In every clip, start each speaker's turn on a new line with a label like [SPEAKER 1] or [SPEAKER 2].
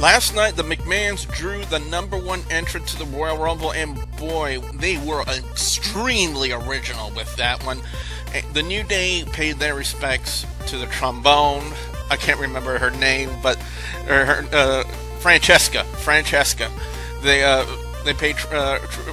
[SPEAKER 1] Last night, the McMahons drew the #1 entrant to the Royal Rumble, and boy, they were extremely original with that one. The New Day paid their respects to the trombone. I can't remember her name, but Francesca. They paid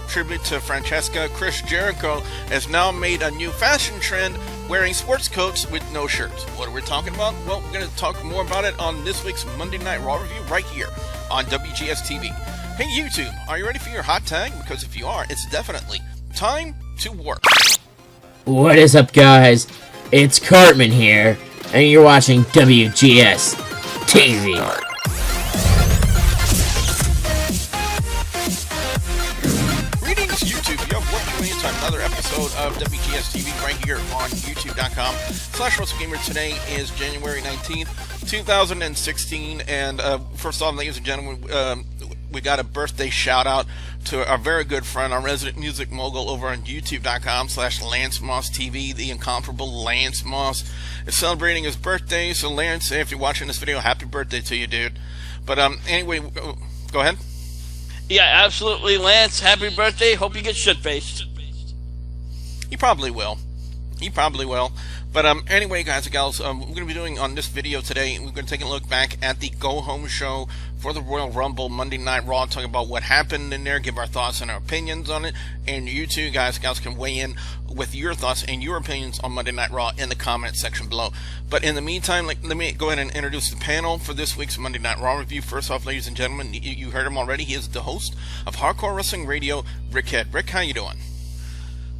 [SPEAKER 1] tribute to Francesca. Chris Jericho has now made a new fashion trend, wearing sports coats with no shirts. What are we talking about? Well, we're going to talk more about it on this week's Monday Night Raw review right here on WGS-TV. Hey YouTube, are you ready for your hot tag? Because if you are, it's definitely time to work.
[SPEAKER 2] What is up, guys? It's Cartman here, and you're watching WGS-TV.
[SPEAKER 1] YouTube, you have welcome to another episode of WGS-TV right here on YouTube.com/WrestleGamer. Today is January 19th, 2016, and first off, ladies and gentlemen, we got a birthday shout out to our very good friend, our resident music mogul over on YouTube.com/LanceMossTV. The incomparable Lance Moss is celebrating his birthday. So Lance, if you're watching this video, happy birthday to you, dude. But anyway, go ahead.
[SPEAKER 3] Yeah, absolutely, Lance. Happy birthday. Hope you get shit-faced.
[SPEAKER 1] He probably will. But anyway, guys and gals, we're going to be doing on this video today, we're going to take a look back at the go-home show for the Royal Rumble Monday Night Raw, talking about what happened in there, give our thoughts and our opinions on it, and you two guys and gals can weigh in with your thoughts and your opinions on Monday Night Raw in the comment section below. But in the meantime, let me go ahead and introduce the panel for this week's Monday Night Raw review. First off, ladies and gentlemen, you heard him already. He is the host of Hardcore Wrestling Radio, Rick Head. Rick, how you doing?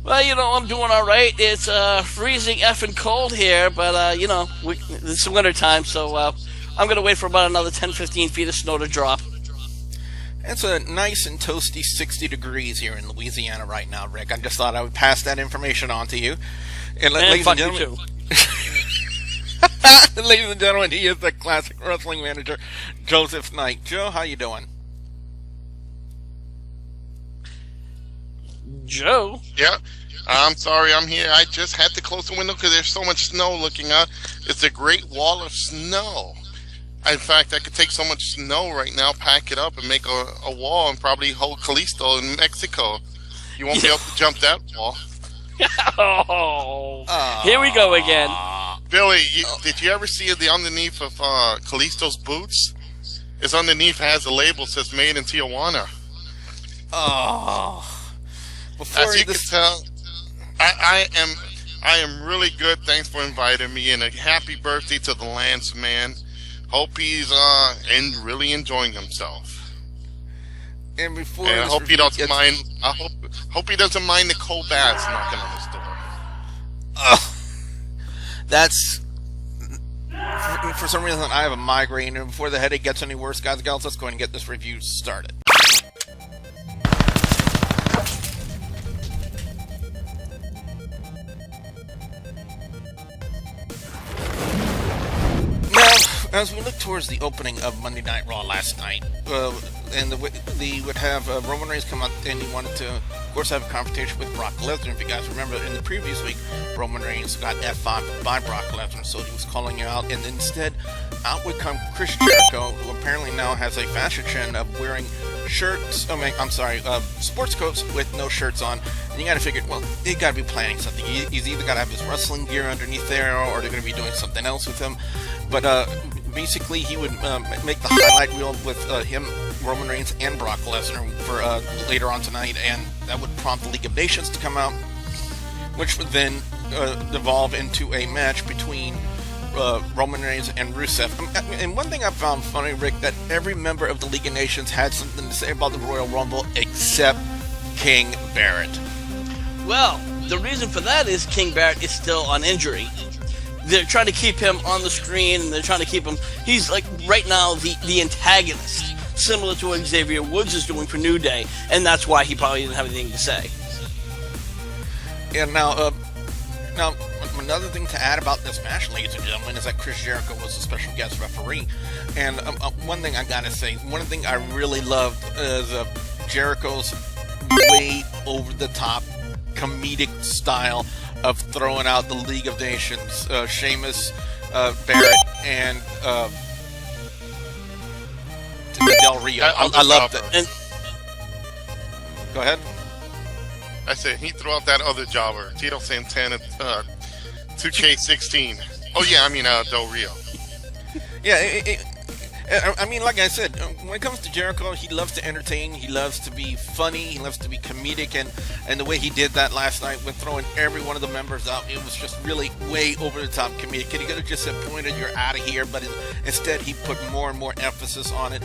[SPEAKER 3] Well, I'm doing all right. It's freezing effing cold here, but, it's winter time, so I'm going to wait for about another 10-15 feet of snow to drop.
[SPEAKER 1] It's a nice and toasty 60 degrees here in Louisiana right now, Rick. I just thought I would pass that information on to you. And ladies and gentlemen, ladies and gentlemen, he is the classic wrestling manager, Joseph Knight. Joe, how you doing?
[SPEAKER 3] Joe?
[SPEAKER 4] Yeah, I'm sorry I'm here. I just had to close the window because there's so much snow looking out. It's a great wall of snow. In fact, I could take so much snow right now, pack it up, and make a wall and probably hold Kalisto in Mexico. You won't be able to jump that wall.
[SPEAKER 3] Here we go again.
[SPEAKER 4] Billy, did you ever see the underneath of Kalisto's boots? It's underneath has a label that says made in Tijuana.
[SPEAKER 1] Oh.
[SPEAKER 4] As you can tell, I am really good. Thanks for inviting me, and a happy birthday to the Lance man. Hope he's really enjoying himself.
[SPEAKER 1] And before,
[SPEAKER 4] I hope he doesn't mind. I hope he doesn't mind the cold bats knocking on his door.
[SPEAKER 1] That's for some reason I have a migraine, and before the headache gets any worse, guys and gals, let's go ahead and get this review started. As we look towards the opening of Monday Night Raw last night, and they would have Roman Reigns come out, and he wanted to, of course, have a confrontation with Brock Lesnar. If you guys remember, in the previous week, Roman Reigns got F5'd by Brock Lesnar, so he was calling you out, and instead, out would come Chris Jericho, who apparently now has a fashion trend of wearing sports coats with no shirts on. And you gotta figure, well, they gotta be planning something. He's either gotta have his wrestling gear underneath there, or they're gonna be doing something else with him. But basically, he would make the highlight reel with him, Roman Reigns, and Brock Lesnar for later on tonight, and that would prompt the League of Nations to come out, which would then devolve into a match between Roman Reigns and Rusev. And one thing I found funny, Rick, that every member of the League of Nations had something to say about the Royal Rumble except King Barrett.
[SPEAKER 3] Well, the reason for that is King Barrett is still on injury. They're trying to keep him on the screen, and they're trying to keep him... He's, like, right now, the antagonist, similar to what Xavier Woods is doing for New Day, and that's why he probably didn't have anything to say.
[SPEAKER 1] And now, another thing to add about this match, ladies and gentlemen, is that Chris Jericho was a special guest referee. And one thing I gotta say, one thing I really loved is Jericho's way over-the-top comedic style of throwing out the League of Nations, Sheamus, Barrett, and Rio.
[SPEAKER 4] That
[SPEAKER 1] I love
[SPEAKER 4] jobber.
[SPEAKER 1] that. And go ahead.
[SPEAKER 4] I said he threw out that other jobber, Tito Santana, 2K16. Oh yeah, I mean Del Rio.
[SPEAKER 1] Yeah, I mean, like I said, when it comes to Jericho, he loves to entertain, he loves to be funny, he loves to be comedic, and the way he did that last night with throwing every one of the members out, it was just really way over the top comedic. He could have just said, "Pointed, you're out of here," but instead he put more and more emphasis on it.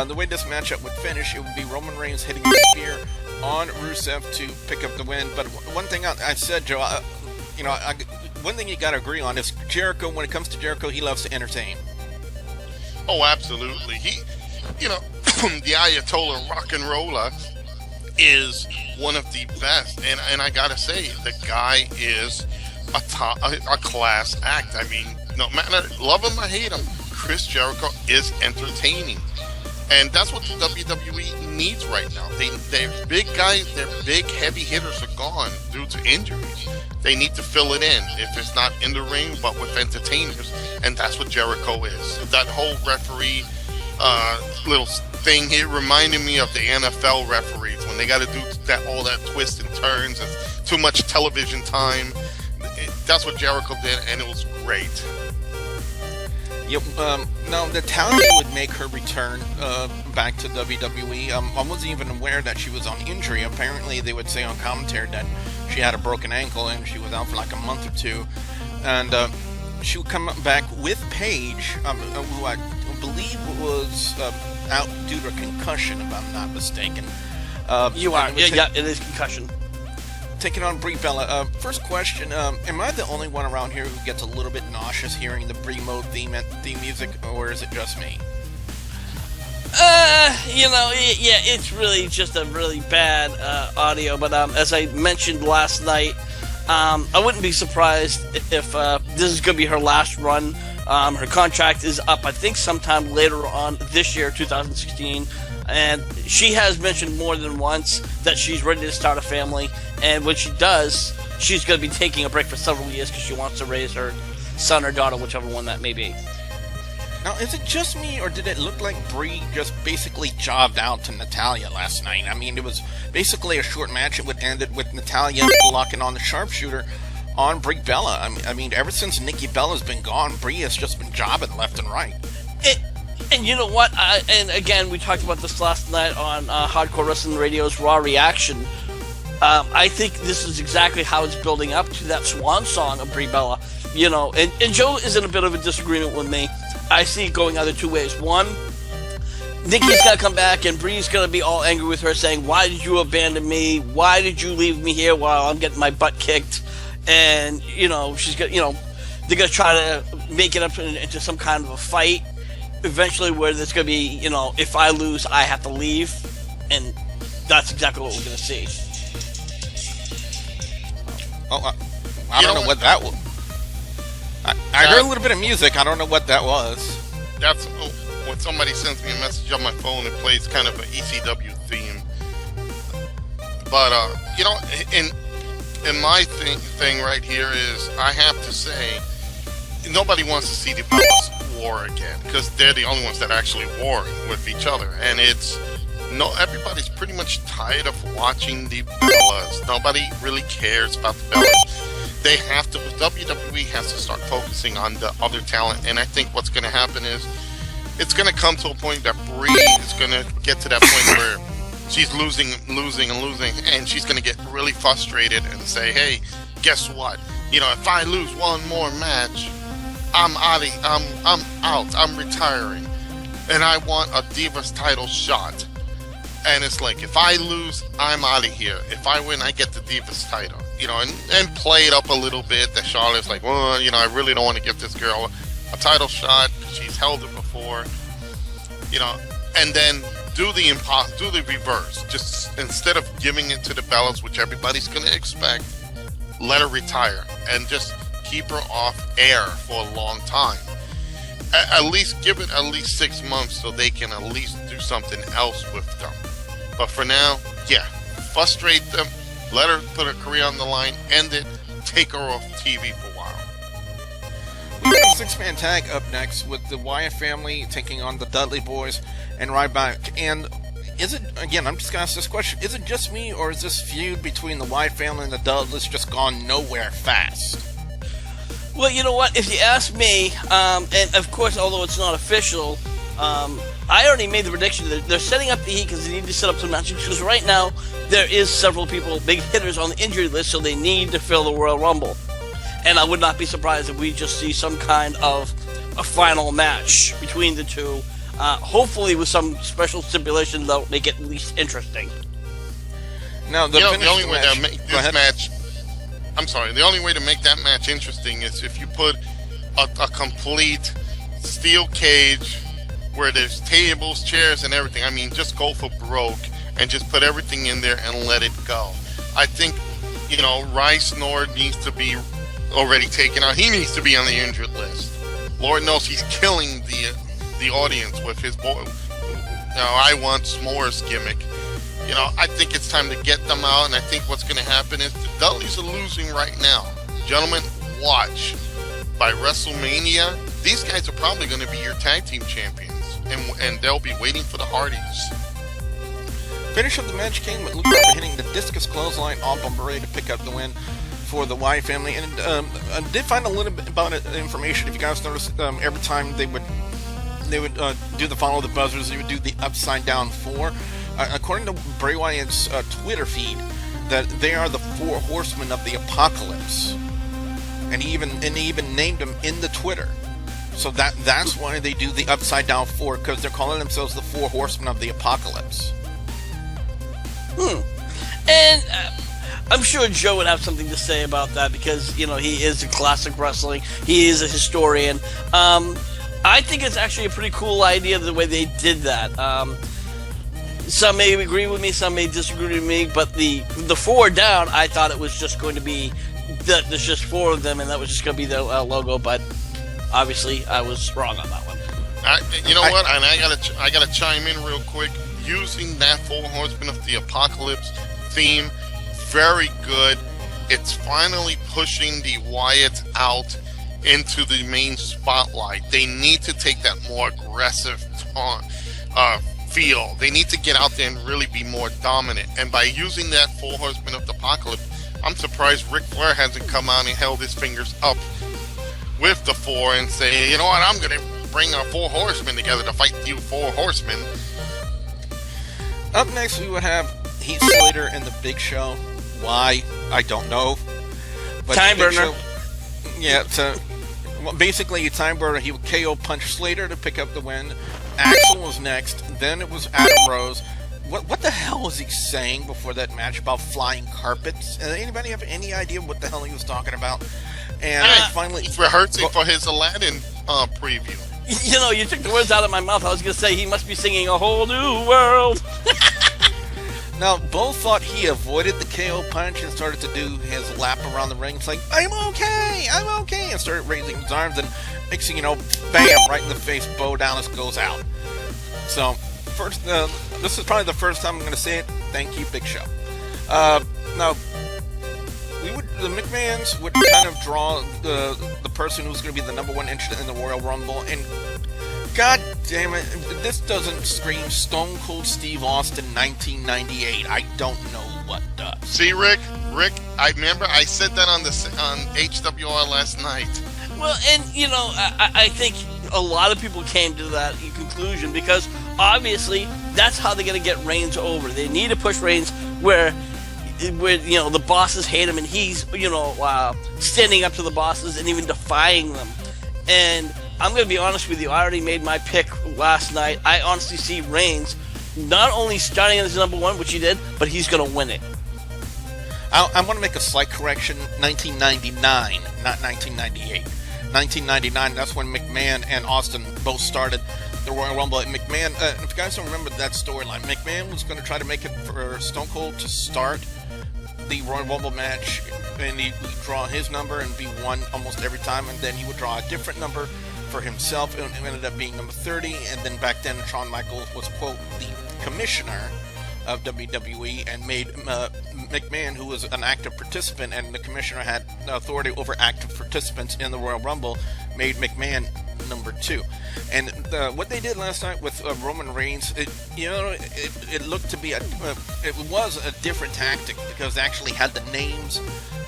[SPEAKER 1] The way this matchup would finish, it would be Roman Reigns hitting the spear on Rusev to pick up the win. But one thing I said, Joe, one thing you got to agree on is Jericho. When it comes to Jericho, he loves to entertain.
[SPEAKER 4] Oh, absolutely. He, the Ayatollah rock and roller is one of the best, and I gotta say, the guy is a class act. I mean, no matter love him or hate him, Chris Jericho is entertaining, and that's what the WWE needs right now. Their big guys, their big heavy hitters are gone due to injuries. They need to fill it in, if it's not in the ring, but with entertainers, and that's what Jericho is. That whole referee little thing here reminded me of the NFL referees when they got to do all that twists and turns and too much television time. That's what Jericho did, and it was great.
[SPEAKER 1] Yep. Now, Natalya would make her return back to WWE. I wasn't even aware that she was on injury. Apparently, they would say on commentary that she had a broken ankle and she was out for like a month or two. And she would come back with Paige, who I believe was out due to a concussion, if I'm not mistaken.
[SPEAKER 3] You are. Yeah, it is concussion.
[SPEAKER 1] Taking on Brie Bella. First question, am I the only one around here who gets a little bit nauseous hearing the Brie mode theme music, or is it just me?
[SPEAKER 3] Yeah, it's really just a really bad audio, but as I mentioned last night, I wouldn't be surprised if this is going to be her last run. Her contract is up, I think, sometime later on this year, 2016, and she has mentioned more than once that she's ready to start a family, and when she does, she's going to be taking a break for several years because she wants to raise her son or daughter, whichever one that may be.
[SPEAKER 1] Now, is it just me, or did it look like Brie just basically jobbed out to Natalya last night? I mean, it was basically a short match. It would ended with Natalya locking on the Sharpshooter on Brie Bella. I mean, ever since Nikki Bella's been gone, Brie has just been jobbing left and right.
[SPEAKER 3] And you know what? And again, we talked about this last night on Hardcore Wrestling Radio's Raw Reaction. I think this is exactly how it's building up to that swan song of Brie Bella. And Joe is in a bit of a disagreement with me. I see it going either two ways. One, Nikki's going to come back and Brie's going to be all angry with her, saying, "Why did you abandon me? Why did you leave me here while I'm getting my butt kicked?" And, she's going to, they're going to try to make it up into some kind of a fight. Eventually where there's going to be, if I lose, I have to leave. And that's exactly what we're going to see.
[SPEAKER 1] Oh, I don't know what that was. I heard a little bit of music. I don't know what that was.
[SPEAKER 4] That's when somebody sends me a message on my phone. It plays kind of an ECW theme. But in my thing right here is, I have to say, nobody wants to see the Bellas war again because they're the only ones that are actually warring with each other, and everybody's pretty much tired of watching the Bellas. Nobody really cares about the Bellas. WWE has to start focusing on the other talent, and I think what's going to happen is it's going to come to a point that Brie is going to get to that point where she's losing, and she's going to get really frustrated and say, "Hey, guess what? If I lose one more match, I'm out. I'm retiring, and I want a Divas title shot." And it's like, if I lose, I'm out of here. If I win, I get the Divas title. And play it up a little bit. That Charlotte's like, well, I really don't want to give this girl a title shot. She's held it before. And then do the reverse. Just instead of giving it to the Bellas, which everybody's going to expect, let her retire and just keep her off air for a long time. At least give it at least 6 months so they can at least do something else with them. But for now, frustrate them, let her put her career on the line, end it, take her off TV for a while.
[SPEAKER 1] We haven't six-man tag up next with the Wyatt family taking on the Dudley Boyz and Ryback. And is it, again, I'm just going to ask this question, is it just me, or is this feud between the Wyatt family and the Dudleys just gone nowhere fast?
[SPEAKER 3] Well, you know what? If you ask me, and of course, although it's not official, I already made the prediction that they're setting up the Heat because they need to set up some matches. Because right now, there is several people, big hitters on the injury list, so they need to fill the Royal Rumble. And I would not be surprised if we just see some kind of a final match between the two. Hopefully with some special stipulation that will make it at least interesting.
[SPEAKER 1] Now, the
[SPEAKER 4] only way to make this match... I'm sorry, the only way to make that match interesting is if you put a complete steel cage where there's tables, chairs, and everything. I mean, just go for broke and just put everything in there and let it go. I think, Rice Nord needs to be already taken out. He needs to be on the injured list. Lord knows he's killing the audience with his I want s'mores gimmick. I think it's time to get them out, and I think what's going to happen is the Dudleys are losing right now. Gentlemen, watch. By WrestleMania, these guys are probably going to be your tag team champions, and they'll be waiting for the Hardys.
[SPEAKER 1] Finish of the match came with Luke Harper hitting the Discus Clothesline on Brie to pick up the win for the Wyatt family. And I did find a little bit about information. If you guys noticed, every time they would do the follow the buzzers, they would do the upside down 4. According to Bray Wyatt's Twitter feed, that they are the 4 horsemen of the apocalypse, and he even named them in the Twitter. So that's why they do the upside down 4, because they're calling themselves the 4 horsemen of the apocalypse.
[SPEAKER 3] And I'm sure Joe would have something to say about that because he is a classic wrestling. He is a historian. I think it's actually a pretty cool idea the way they did that. Some may agree with me, some may disagree with me, but the 4 down, I thought it was just going to be there's just 4 of them, and that was just going to be their logo. But obviously, I was wrong on that one.
[SPEAKER 4] What? And I gotta chime in real quick. Using that 4 Horsemen of the Apocalypse theme, very good. It's finally pushing the Wyatt out into the main spotlight. They need to take that more aggressive feel. They need to get out there and really be more dominant. And by using that 4 Horsemen of the Apocalypse, I'm surprised Ric Flair hasn't come out and held his fingers up with the 4 and say, you know what, I'm going to bring our 4 Horsemen together to fight you 4 Horsemen.
[SPEAKER 1] Up next, we would have Heath, Slater, and the Big Show. Why? I don't know. But
[SPEAKER 3] time burner.
[SPEAKER 1] Basically, a time burner. He would KO punch Slater to pick up the win. Axel was next. Then it was Adam Rose. What the hell was he saying before that match about flying carpets? Anybody have any idea what the hell he was talking about? And finally,
[SPEAKER 4] he's rehearsing for his Aladdin preview.
[SPEAKER 3] You took the words out of my mouth. I was going to say he must be singing A Whole New World.
[SPEAKER 1] Now, both thought he avoided the KO punch and started to do his lap around the ring. It's like, I'm okay, and started raising his arms and mixing, bam, right in the face. Bo Dallas goes out. So, first, this is probably the first time I'm going to say it. Thank you, Big Show. Now, the McMahons would kind of draw the person who's going to be the number 1 entrant in the Royal Rumble, and God damn it, this doesn't scream Stone Cold Steve Austin 1998. I don't know what does.
[SPEAKER 4] See, Rick, I remember I said that on HWR last night.
[SPEAKER 3] Well, and I think a lot of people came to that conclusion because obviously that's how they're going to get Reigns over. They need to push Reigns where the bosses hate him, and he's standing up to the bosses and even defying them. And I'm going to be honest with you, I already made my pick last night. I honestly see Reigns not only starting as number 1, which he did, but he's going to win it.
[SPEAKER 1] I want to make a slight correction. 1999, not 1998. 1999, that's when McMahon and Austin both started the Royal Rumble. And McMahon, if you guys don't remember that storyline, McMahon was going to try to make it for Stone Cold to start the Royal Rumble match, and he would draw his number and be 1 almost every time, and then he would draw a different number for himself, and it ended up being number 30. And then back then, Shawn Michaels was, quote, the commissioner of WWE, and made McMahon, who was an active participant, and the commissioner had authority over active participants in the Royal Rumble, made McMahon number 2. And what they did last night with Roman Reigns, it looked to be it was a different tactic, because they actually had the names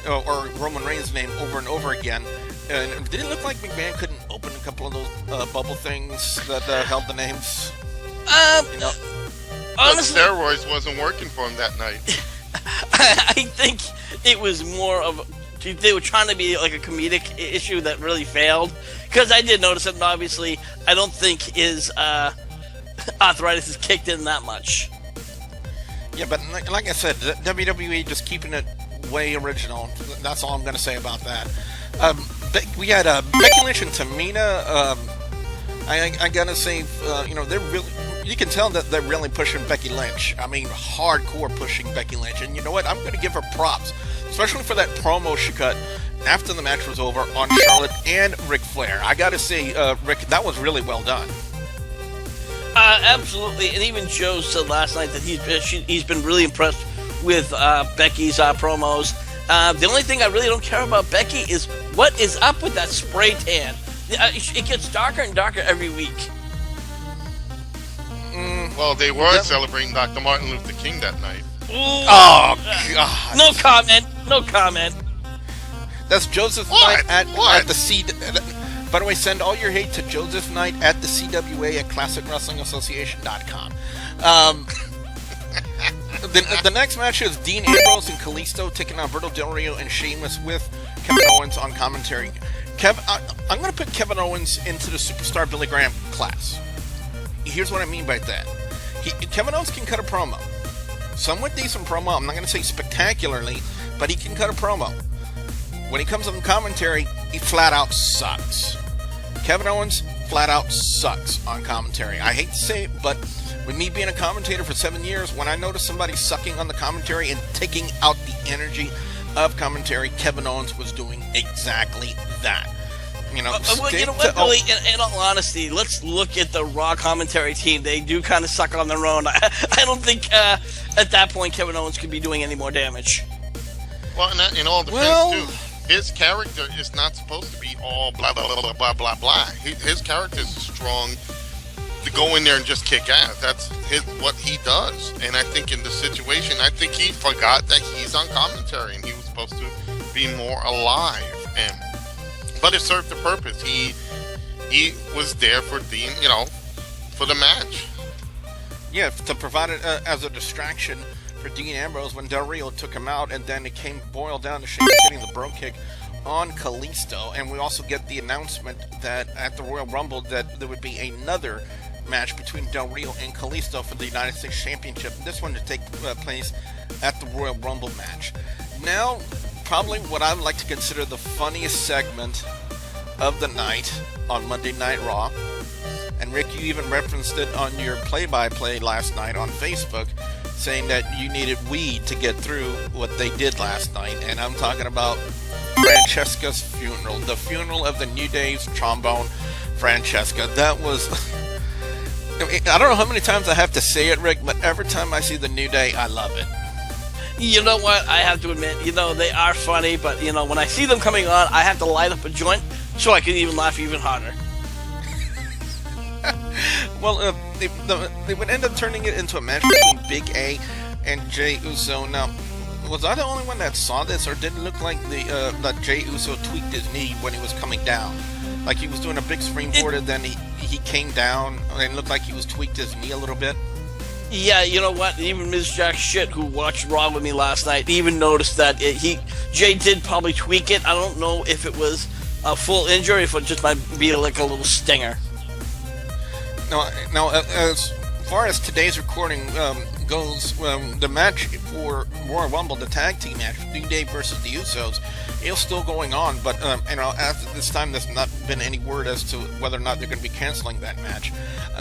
[SPEAKER 1] or Roman Reigns' name over and over again. And did it look like McMahon couldn't open a couple of those bubble things that held the names?
[SPEAKER 3] Honestly,
[SPEAKER 4] the steroids wasn't working for him that night.
[SPEAKER 3] I think it was more of they were trying to be like a comedic issue that really failed. Because I did notice it, and obviously I don't think his arthritis has kicked in that much.
[SPEAKER 1] Yeah, but like I said, WWE just keeping it way original. That's all I'm going to say about that. We had Becky Lynch and Tamina. I gotta say, they're really. You can tell that they're really pushing Becky Lynch. I mean, hardcore pushing Becky Lynch. And you know what? I'm going to give her props, especially for that promo she cut after the match was over on Charlotte and Ric Flair. I got to say, Rick, that was really well done.
[SPEAKER 3] Absolutely. And even Joe said last night that he's been really impressed with Becky's promos. The only thing I really don't care about Becky is what is up with that spray tan. It gets darker and darker every week.
[SPEAKER 4] Well, they were celebrating Dr. Martin Luther King that night.
[SPEAKER 1] Oh, God.
[SPEAKER 3] No comment. No comment.
[SPEAKER 1] That's Joseph Knight at the C. By the way, send all your hate to Joseph Knight at the CWA at ClassicWrestlingAssociation.com. The next match is Dean Ambrose and Kalisto taking on Alberto Del Rio and Sheamus with Kevin Owens on commentary. I'm going to put Kevin Owens into the Superstar Billy Graham class. Here's what I mean by that. Kevin Owens can cut a promo. Somewhat decent promo. I'm not going to say spectacularly, but he can cut a promo. When he comes on commentary, he flat out sucks. Kevin Owens flat out sucks on commentary. I hate to say it, but with me being a commentator for 7 years, when I notice somebody sucking on the commentary and taking out the energy of commentary, Kevin Owens was doing exactly that.
[SPEAKER 3] Billy, in all honesty, let's look at the Raw commentary team. They do kind of suck on their own. I don't think at that point Kevin Owens could be doing any more damage.
[SPEAKER 4] Well, in all defense, too, his character is not supposed to be all blah, blah, blah, blah, blah, blah. His character is strong to go in there and just kick ass. That's what he does. And I think in the situation, I think he forgot that he's on commentary and he was supposed to be more alive. But it served the purpose. He was there for Dean, for the match.
[SPEAKER 1] Yeah, to provide it as a distraction for Dean Ambrose when Del Rio took him out, and then it boiled down to Sheamus hitting the bro kick on Kalisto. And we also get the announcement that at the Royal Rumble that there would be another match between Del Rio and Kalisto for the United States Championship. This one to take place at the Royal Rumble match. Now, probably what I would like to consider the funniest segment of the night on Monday Night Raw. And Rick, you even referenced it on your play-by-play last night on Facebook, saying that you needed weed to get through what they did last night. And I'm talking about Francesca's funeral, the funeral of the New Day's trombone, Francesca. That was... I don't know how many times I have to say it, Rick, but every time I see the New Day, I love it.
[SPEAKER 3] You know what? I have to admit, they are funny, but, when I see them coming on, I have to light up a joint so I can even laugh even harder.
[SPEAKER 1] Well, they would end up turning it into a match between Big A and Jey Uso. Now, was I the only one that saw this, or did it look like that Jey Uso tweaked his knee when he was coming down? Like he was doing a big springboard and then he came down and it looked like he was tweaked his knee a little bit?
[SPEAKER 3] Yeah, you know what? Even Ms. Jack Shit, who watched Raw with me last night, even noticed that Jay did probably tweak it. I don't know if it was a full injury, if it just might be like a little stinger.
[SPEAKER 1] Now, as far as today's recording goes, the match for Royal Rumble, the tag team match, New Day versus the Usos, is still going on. But after this time, there's not been any word as to whether or not they're going to be canceling that match.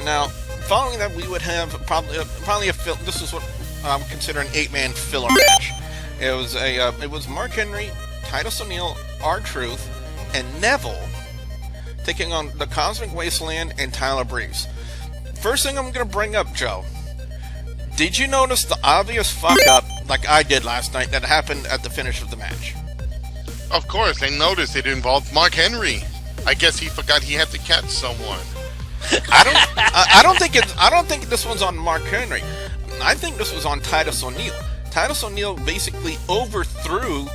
[SPEAKER 1] Now, following that, we would have probably a this is what I'm considering an 8-man filler match. It was Mark Henry, Titus O'Neil, R-Truth, and Neville taking on the Cosmic Wasteland and Tyler Breeze. First thing I'm going to bring up, Joe. Did you notice the obvious fuck up, like I did last night, that happened at the finish of the match?
[SPEAKER 4] Of course, I noticed it involved Mark Henry. I guess he forgot he had to catch someone.
[SPEAKER 1] I don't think this one's on Mark Henry. I think this was on Titus O'Neil. Titus O'Neil basically overthrew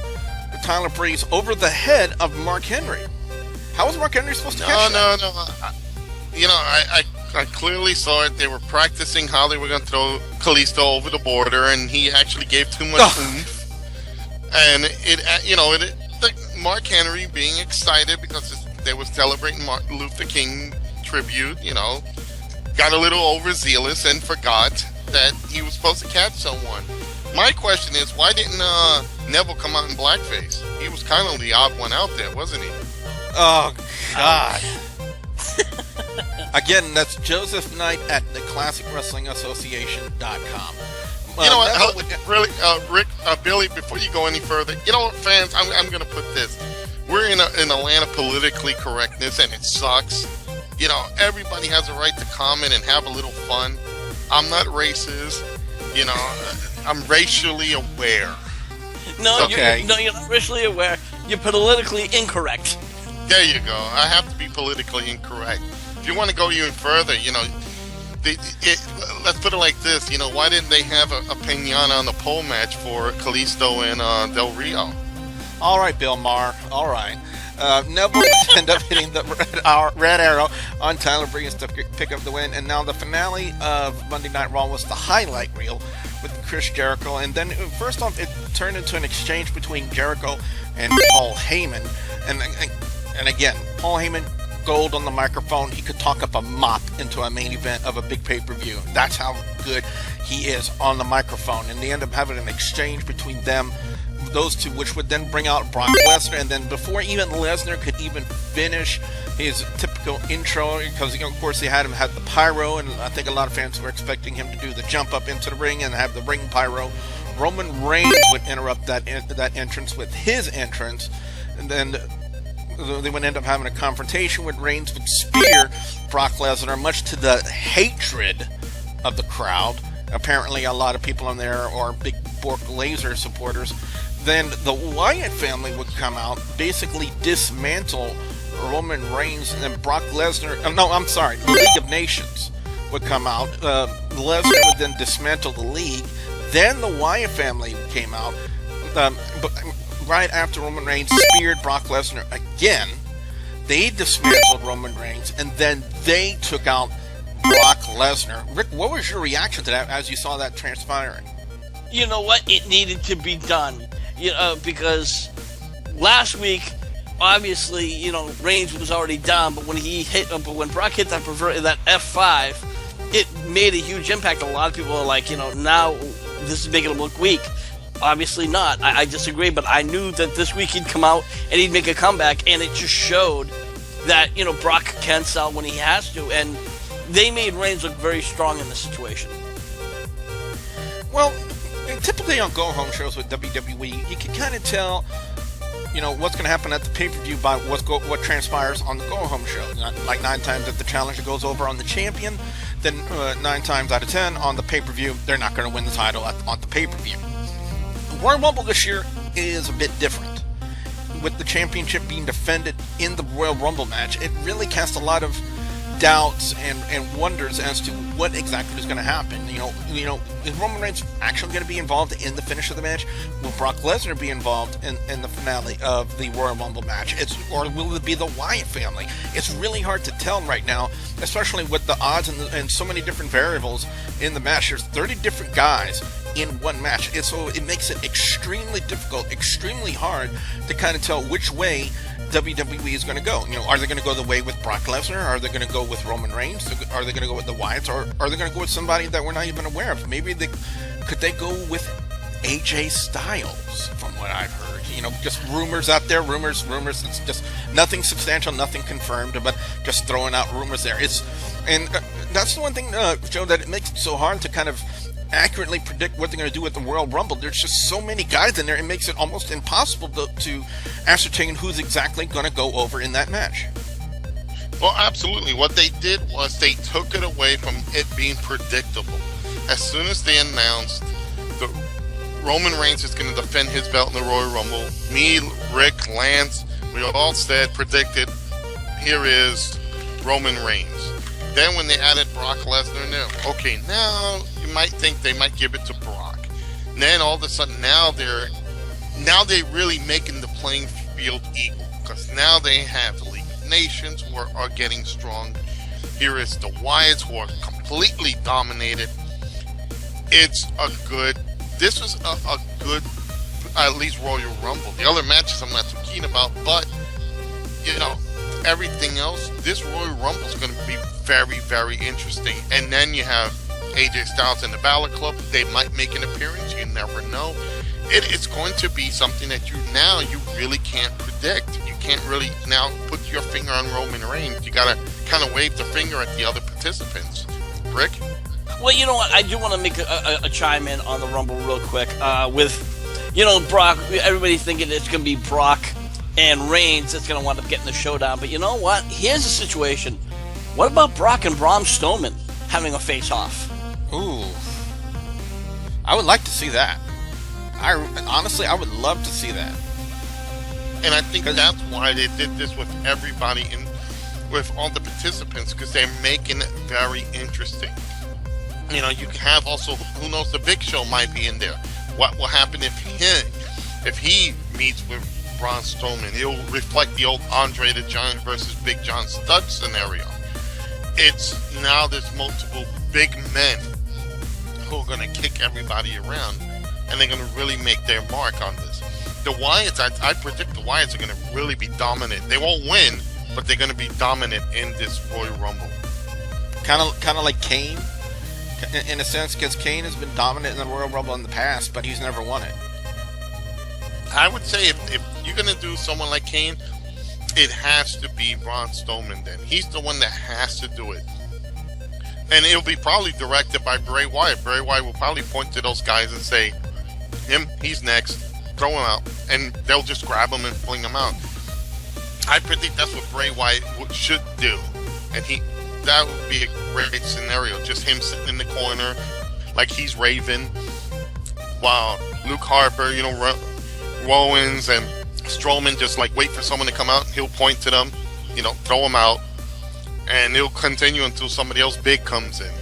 [SPEAKER 1] Tyler Breeze over the head of Mark Henry. How was Mark Henry supposed to catch that?
[SPEAKER 4] No. I clearly saw it. They were practicing how they were going to throw Kalisto over the border, and he actually gave too much oomph. And Mark Henry being excited because they were celebrating Martin Luther King tribute, got a little overzealous and forgot that he was supposed to catch someone. My question is, why didn't Neville come out in blackface? He was kind of the odd one out there, wasn't he?
[SPEAKER 1] Oh, God. Again, that's Joseph Knight at the ClassicWrestlingAssociation.com.
[SPEAKER 4] You know what? Really, Rick, Billy, before you go any further, you know what, fans? I'm going to put this. We're in a land of politically correctness, and it sucks. Everybody has a right to comment and have a little fun. I'm not racist. I'm racially aware.
[SPEAKER 3] No,
[SPEAKER 1] okay.
[SPEAKER 3] You're not racially aware. You're politically incorrect.
[SPEAKER 4] There you go. I have to be politically incorrect. If you want to go even further, let's put it like this. Why didn't they have a piñata on the pole match for Kalisto and Del Rio?
[SPEAKER 1] All right, Bill Maher. All right. Neville ended up hitting the red arrow on Tyler Breeze to pick up the win. And now the finale of Monday Night Raw was the highlight reel with Chris Jericho. And then, first off, it turned into an exchange between Jericho and Paul Heyman. And again, Paul Heyman, gold on the microphone. He could talk up a mop into a main event of a big pay-per-view. That's how good he is on the microphone. And they end up having an exchange between them, those two, which would then bring out Brock Lesnar. And then before even Lesnar could even finish his typical intro, because of course they had him have the pyro, and I think a lot of fans were expecting him to do the jump up into the ring and have the ring pyro. Roman Reigns would interrupt that entrance with his entrance, and then they would end up having a confrontation with Reigns would spear Brock Lesnar, much to the hatred of the crowd. Apparently a lot of people in there are big Bork Laser supporters. Then the Wyatt family would come out, basically dismantle Roman Reigns, and then Brock Lesnar, the League of Nations would come out. Lesnar would then dismantle the League. Then the Wyatt family came out, but right after Roman Reigns speared Brock Lesnar again, they dismantled Roman Reigns, and then they took out Brock Lesnar. Rick, what was your reaction to that as you saw that transpiring?
[SPEAKER 3] You know what? It needed to be done. Because last week, obviously, Reigns was already down, but when Brock hit that F5, it made a huge impact. A lot of people are like, now this is making him look weak. Obviously not. I disagree, but I knew that this week he'd come out and he'd make a comeback, and it just showed that, Brock can sell when he has to, and they made Reigns look very strong in this situation.
[SPEAKER 1] Well, typically on go-home shows with WWE, you can kind of tell, what's going to happen at the pay-per-view by what transpires on the go-home show. Like 9 times if the challenger goes over on the champion, then 9 times out of 10 on the pay-per-view, they're not going to win the title on the pay-per-view. Royal Rumble this year is a bit different. With the championship being defended in the Royal Rumble match, it really casts a lot of doubts and wonders as to what exactly is going to happen. Is Roman Reigns actually going to be involved in the finish of the match? Will Brock Lesnar be involved in the finale of the Royal Rumble match? Or will it be the Wyatt family? It's really hard to tell right now, especially with the odds and so many different variables in the match. There's 30 different guys in one match. So it makes it extremely difficult, extremely hard to kind of tell which way WWE is going to go. Are they going to go the way with Brock Lesnar? Are they going to go with Roman Reigns? Are they going to go with the Wyatts? Or are they going to go with somebody that we're not even aware of? Maybe could they go with AJ Styles, from what I've heard? Just rumors out there, rumors. It's just nothing substantial, nothing confirmed, but just throwing out rumors there. That's the one thing, Joe, that it makes it so hard to kind of accurately predict what they're going to do with the Royal Rumble. There's just so many guys in there, it makes it almost impossible to ascertain who's exactly going to go over in that match.
[SPEAKER 4] Well, absolutely. What they did was they took it away from it being predictable. As soon as they announced the Roman Reigns is going to defend his belt in the Royal Rumble, me, Rick, Lance, we all predicted here is Roman Reigns. Then when they added Brock Lesnar in there, okay, now you might think they might give it to Brock. And then all of a sudden now they're really making the playing field equal, because now they have the League of Nations who are getting strong. Here is the Wyatts who are completely dominated. This was a good, at least Royal Rumble. The other matches I'm not too keen about, but everything else, this Royal Rumble is going to be very, very interesting. And then you have AJ Styles and the Balor Club. They might make an appearance. You never know. It's going to be something that you really can't predict. You can't really now put your finger on Roman Reigns. You got to kind of wave the finger at the other participants. Rick?
[SPEAKER 3] Well, you know what? I do want to make a chime in on the Rumble real quick. With Brock, everybody thinking it's going to be Brock and Reigns that's going to wind up getting the showdown. But you know what? Here's the situation. What about Brock and Braun Strowman having a face-off?
[SPEAKER 1] Ooh. I would like to see that. Honestly, I would love to see that.
[SPEAKER 4] And I think that's why they did this with everybody with all the participants, because they're making it very interesting. You have also, who knows, the Big Show might be in there. What will happen if he meets with Braun Strowman? It'll reflect the old Andre the Giant versus Big John Studd scenario. It's now there's multiple big men who are going to kick everybody around, and they're going to really make their mark on this. The Wyatts, I predict the Wyatts are going to really be dominant. They won't win, but they're going to be dominant in this Royal Rumble.
[SPEAKER 1] Kind of like Kane, in a sense, because Kane has been dominant in the Royal Rumble in the past, but he's never won it.
[SPEAKER 4] I would say if you're going to do someone like Kane, it has to be Braun Strowman then. He's the one that has to do it. And it'll be probably directed by Bray Wyatt. Bray Wyatt will probably point to those guys and say, he's next, throw him out. And they'll just grab him and fling him out. I predict that's what Bray Wyatt should do. And that would be a great scenario. Just him sitting in the corner like he's Raven, while Luke Harper, Rollins and Strowman just wait for someone to come out. He'll point to them, throw them out, and it'll continue until somebody else big comes in.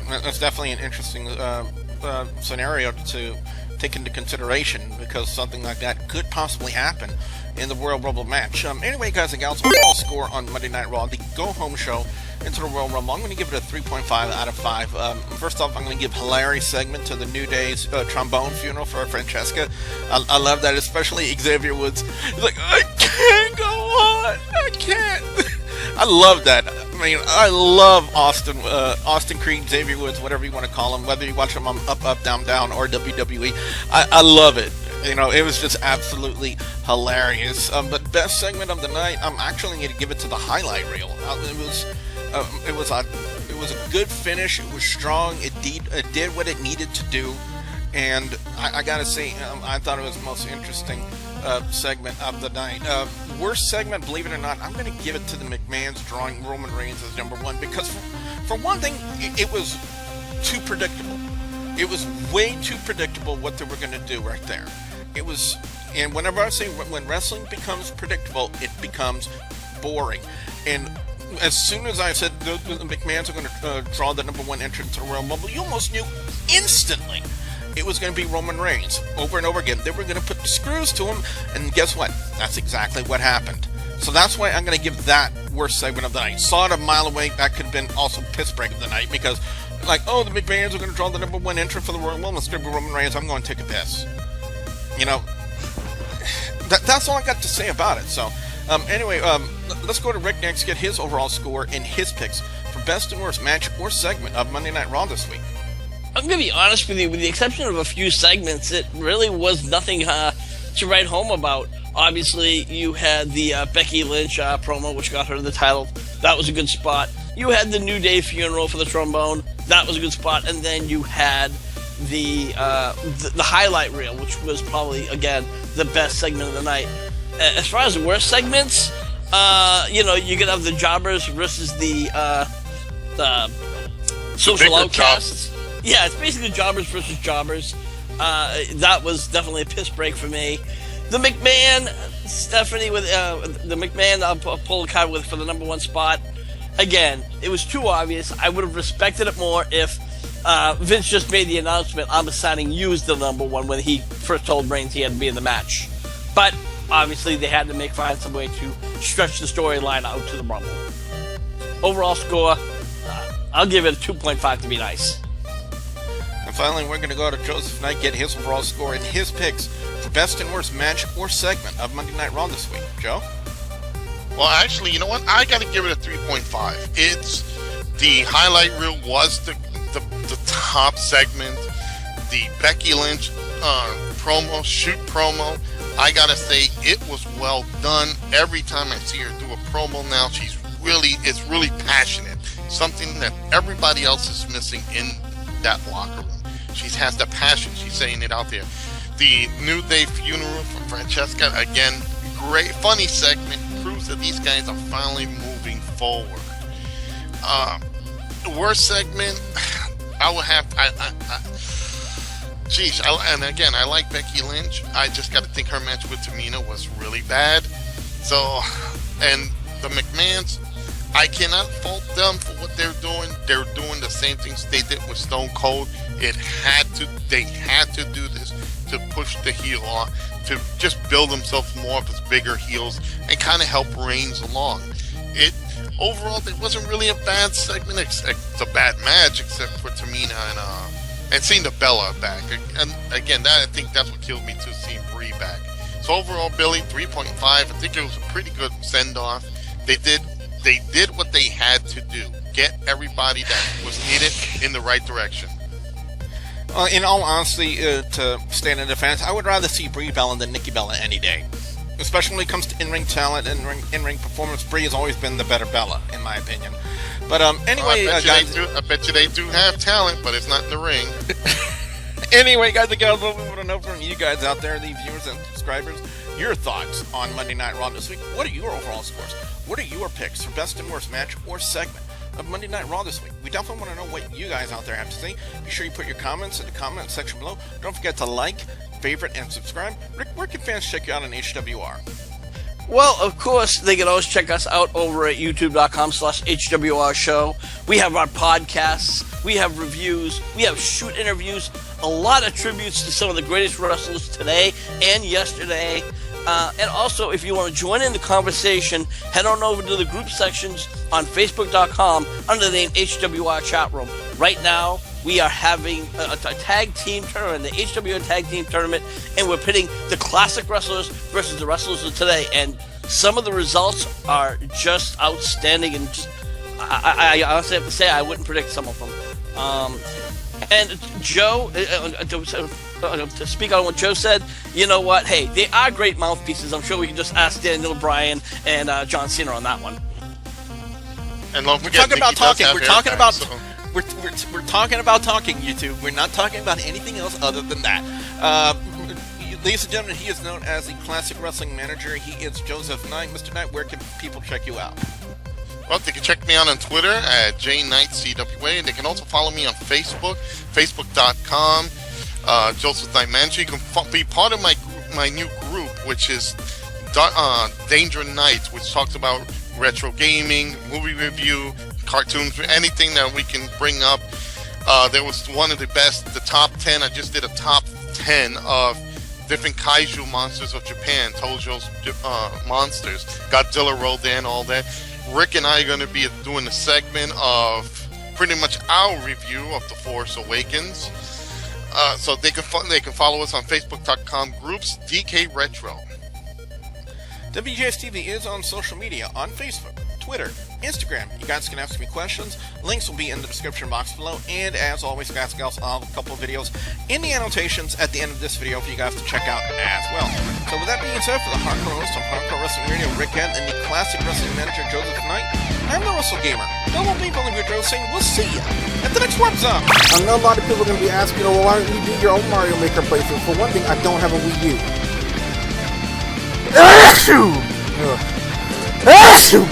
[SPEAKER 1] That's definitely an interesting scenario to take into consideration, because something like that could possibly happen in the Royal Rumble match. Anyway, guys and gals, overall score on Monday Night Raw, the go-home show into the Royal Rumble, I'm going to give it a 3.5 out of 5. First off, I'm going to give hilarious segment to the New Day's trombone funeral for Francesca. I love that, especially Xavier Woods. He's like, I can't go on. I can't. I love that. I mean, I love Austin Creed, Xavier Woods, whatever you want to call him, whether you watch him on Up, Down, Down, or WWE. I love it. It was just absolutely hilarious. But best segment of the night, I'm actually going to give it to the highlight reel. It was a good finish. It was strong. It did what it needed to do, and I gotta say, I thought it was the most interesting segment of the night. Worst segment, believe it or not, I'm going to give it to the McMahons drawing Roman Reigns as number one, because for one thing, it was too predictable. It was way too predictable what they were going to do right there. It was, and whenever I say when wrestling becomes predictable, it becomes boring. And as soon as I said the McMahons are going to draw the number one entrant to the Royal Rumble, you almost knew instantly it was going to be Roman Reigns. Over and over again, they were going to put the screws to him, and guess what? That's exactly what happened. So that's why I'm going to give that worst segment of the night. Saw it a mile away. That could have been also piss break of the night, because the McMahons are going to draw the number one entrant for the Royal Rumble. It's going to be Roman Reigns. I'm going to take a piss. That's all I got to say about it. So anyway, let's go to Rick next, get his overall score and his picks for best and worst match or segment of Monday Night Raw this week.
[SPEAKER 3] I'm going to be honest with you, with the exception of a few segments, it really was nothing to write home about. Obviously, you had the Becky Lynch promo, which got her the title. That was a good spot. You had the New Day funeral for the trombone. That was a good spot. And then you had the highlight reel, which was probably, again, the best segment of the night. As far as the worst segments, you could have the jobbers versus the social outcasts. Yeah, it's basically jobbers versus jobbers. That was definitely a piss break for me. The McMahon, Stephanie with the McMahon pull card with for the number 1 spot. Again, it was too obvious. I would have respected it more if Vince just made the announcement, I'm assigning you as the number 1 when he first told Reigns he had to be in the match. But obviously they had to find some way to stretch the storyline out to the Rumble. Overall score, I'll give it a 2.5 to be nice.
[SPEAKER 1] And finally, we're going to go to Joseph Knight, get his overall score and his picks for best and worst match or segment of Monday Night Raw this week. Joe?
[SPEAKER 4] Well, actually, you know what? I got to give it a 3.5. It's the highlight reel was the top segment, the Becky Lynch shoot promo. I got to say, it was well done. Every time I see her do a promo now, it's really passionate. Something that everybody else is missing in that locker room. She has the passion. She's saying it out there. The New Day funeral from Francesca, again, great, funny segment. Proves that these guys are finally moving forward. The worst segment, I would have. And again, I like Becky Lynch. I just got to think her match with Tamina was really bad. So, and the McMahons, I cannot fault them for what they're doing. They're doing the same things they did with Stone Cold. They had to do this to push the heel on, to just build themselves more of as bigger heels and kind of help Reigns along. Overall, it wasn't really a bad segment. It's a bad match, except for Tamina and seeing the Bella back. And again, I think that's what killed me too, seeing Brie back. So overall, Billy, 3.5. I think it was a pretty good send-off. They did what they had to do. Get everybody that was needed in the right direction.
[SPEAKER 1] In all honesty, to stand in defense, I would rather see Brie Bella than Nikki Bella any day. Especially when it comes to in-ring talent and in-ring performance, Brie has always been the better Bella, in my opinion. But anyway, guys,
[SPEAKER 4] I bet you they do have talent, but it's not in the ring.
[SPEAKER 1] Anyway, guys and gals, what we want to know from you guys out there, the viewers and subscribers, your thoughts on Monday Night Raw this week. What are your overall scores? What are your picks for best and worst match or segment of Monday Night Raw this week? We definitely want to know what you guys out there have to say. Be sure you put your comments in the comment section below. Don't forget to like, favorite, and subscribe. Rick, where can fans check you out on HWR?
[SPEAKER 3] Well, of course, they can always check us out over at youtube.com/HWR show. We have our podcasts, we have reviews, we have shoot interviews, a lot of tributes to some of the greatest wrestlers today and yesterday. And also, if you want to join in the conversation, head on over to the group sections on Facebook.com under the name HWR Chat Room. Right now, we are having a tag team tournament, the HWR Tag Team Tournament, and we're pitting the classic wrestlers versus the wrestlers of today. And some of the results are just outstanding, and just I honestly have to say I wouldn't predict some of them. And Joe, to speak on what Joe said, you know what? Hey, they are great mouthpieces. I'm sure we can just ask Daniel Bryan and John Cena on that one.
[SPEAKER 4] And don't
[SPEAKER 1] We're
[SPEAKER 4] forget,
[SPEAKER 1] talking about talking. We're talking about.
[SPEAKER 4] So.
[SPEAKER 1] We're talking about talking, YouTube. We're not talking about anything else other than that. Ladies and gentlemen, he is known as the Classic Wrestling Manager. He is Joseph Knight. Mr. Knight, where can people check you out?
[SPEAKER 4] Well, they can check me out on Twitter at JKnightCWA, and they can also follow me on Facebook, facebook.com, Joseph Knight Manager. You can be part of my new group, which is Danger Nights, which talks about retro gaming, movie review, cartoons, anything that we can bring up. There was one of the top 10. I just did a top 10 of different kaiju monsters of Japan, Tojo's monsters. Godzilla rolled in, all that. Rick and I are going to be doing a segment of pretty much our review of The Force Awakens. So they can follow us on Facebook.com groups DK Retro.
[SPEAKER 1] WGS-TV is on social media on Facebook, Twitter, Instagram. You guys can ask me questions. Links will be in the description box below. And as always, guys and gals, I'll have a couple of videos in the annotations at the end of this video for you guys to check out as well. So with that being said, for the hardcore host of Hardcore Wrestling Radio, Rick Ed, and the Classic Wrestling Manager, Joseph Knight, I'm the Wrestle Gamer. Double B, Billy Woodrow saying we'll see you at the next Warp Zone.
[SPEAKER 5] I know a lot of people are going to be asking, well, why don't you do your own Mario Maker playthrough? For one thing, I don't have a Wii U. Achoo! Achoo!